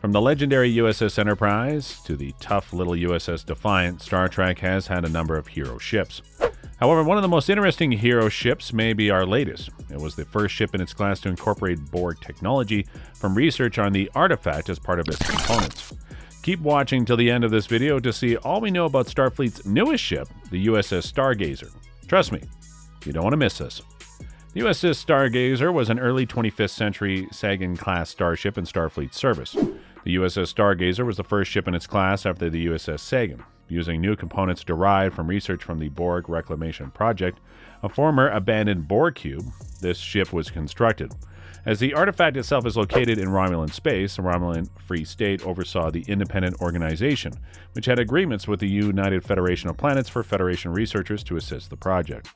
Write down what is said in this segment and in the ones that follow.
From the legendary USS Enterprise to the tough little USS Defiant, Star Trek has had a number of hero ships. However, one of the most interesting hero ships may be our latest. It was the first ship in its class to incorporate Borg technology from research on the artifact as part of its components. Keep watching till the end of this video to see all we know about Starfleet's newest ship, the USS Stargazer. Trust me, you don't want to miss this. The USS Stargazer was an early 25th century SAGAN-class starship in Starfleet service. The USS Stargazer was the first ship in its class after the USS SAGAN. Using new components derived from research from the Borg Reclamation Project, a former abandoned Borg cube, this ship was constructed. As the artifact itself is located in Romulan space, the Romulan Free State oversaw the independent organization, which had agreements with the United Federation of Planets for Federation researchers to assist the project.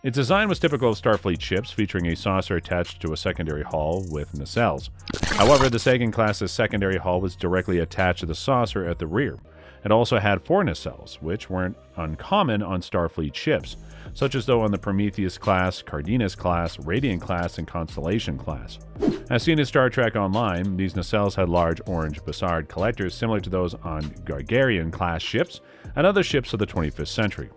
Its design was typical of Starfleet ships, featuring a saucer attached to a secondary hull with nacelles. However, the SAGAN-class's secondary hull was directly attached to the saucer at the rear. It also had 4 nacelles, which weren't uncommon on Starfleet ships, such as those on the Prometheus-class, Cardenas-class, Radiant-class, and Constellation-class. As seen in Star Trek Online, these nacelles had large orange Bussard collectors similar to those on Gargarian-class ships and other ships of the 25th century.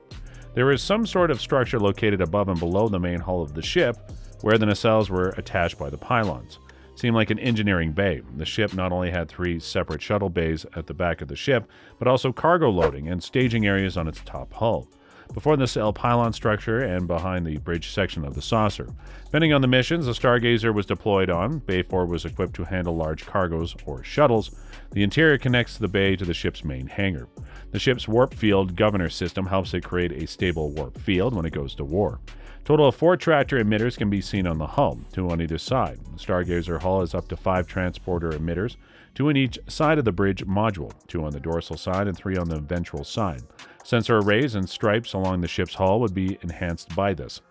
There was some sort of structure located above and below the main hull of the ship, where the nacelles were attached by the pylons. Seemed like an engineering bay. The ship not only had 3 separate shuttle bays at the back of the ship, but also cargo loading and staging areas on its top hull, before the nacelle pylon structure and behind the bridge section of the saucer. Depending on the missions the Stargazer was deployed on, Bay 4 was equipped to handle large cargoes or shuttles. The interior connects the bay to the ship's main hangar. The ship's warp field governor system helps it create a stable warp field when it goes to war. A total of 4 tractor emitters can be seen on the hull, 2 on either side. The Stargazer hull has up to 5 transporter emitters, 2 on each side of the bridge module, 2 on the dorsal side and 3 on the ventral side. Sensor arrays and stripes along the ship's hull would be enhanced by this.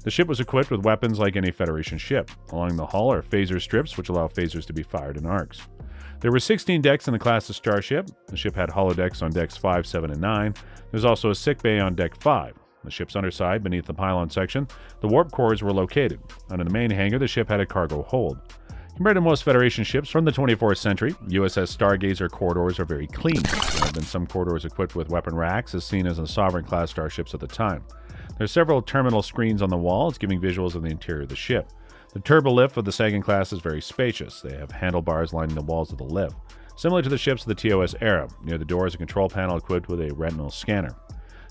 The ship was equipped with weapons like any Federation ship. Along the hull are phaser strips, which allow phasers to be fired in arcs. There were 16 decks in the class of Starship. The ship had holodecks on decks 5, 7, and 9. There's also a sick bay on deck 5. The ship's underside, beneath the pylon section, the warp cores were located. Under the main hangar, the ship had a cargo hold. Compared to most Federation ships from the 24th century, USS Stargazer corridors are very clean. There have been some corridors equipped with weapon racks, as seen as in Sovereign-class starships at the time. There are several terminal screens on the walls, giving visuals of the interior of the ship. The turbolift of the SAGAN class is very spacious. They have handlebars lining the walls of the lift, similar to the ships of the TOS era. Near the door is a control panel equipped with a retinal scanner.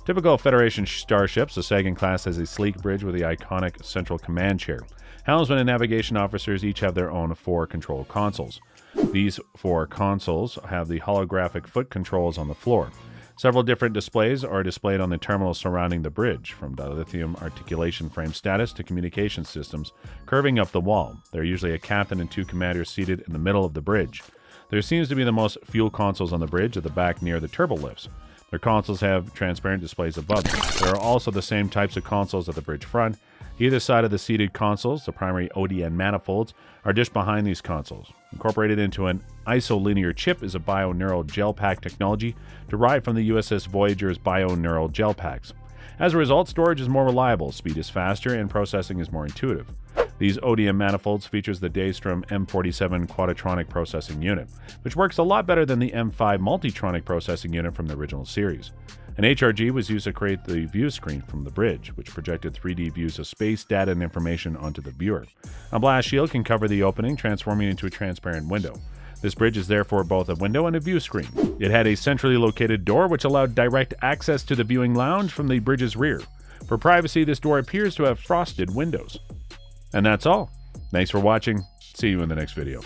Typical of Federation starships, the SAGAN class has a sleek bridge with the iconic central command chair. Helmsmen and navigation officers each have their own 4 control consoles. These 4 consoles have the holographic foot controls on the floor. Several different displays are displayed on the terminals surrounding the bridge, from dilithium articulation frame status to communication systems curving up the wall. There are usually a captain and 2 commanders seated in the middle of the bridge. There seems to be the most fuel consoles on the bridge at the back near the turbolifts. Their consoles have transparent displays above them. There are also the same types of consoles at the bridge front. Either side of the seated consoles, the primary ODN manifolds, are just behind these consoles. Incorporated into an isolinear chip is a bioneural gel pack technology derived from the USS Voyager's bioneural gel packs. As a result, storage is more reliable, speed is faster, and processing is more intuitive. These ODM manifolds features the DAYSTROM M47 QUADROTRONIC processing unit, which works a lot better than the M5 Multitronic processing unit from the original series. An HRG was used to create the view screen from the bridge, which projected 3D views of space, data, and information onto the viewer. A blast shield can cover the opening, transforming it into a transparent window. This bridge is therefore both a window and a view screen. It had a centrally located door which allowed direct access to the viewing lounge from the bridge's rear. For privacy, this door appears to have frosted windows. And that's all. Thanks for watching. See you in the next video.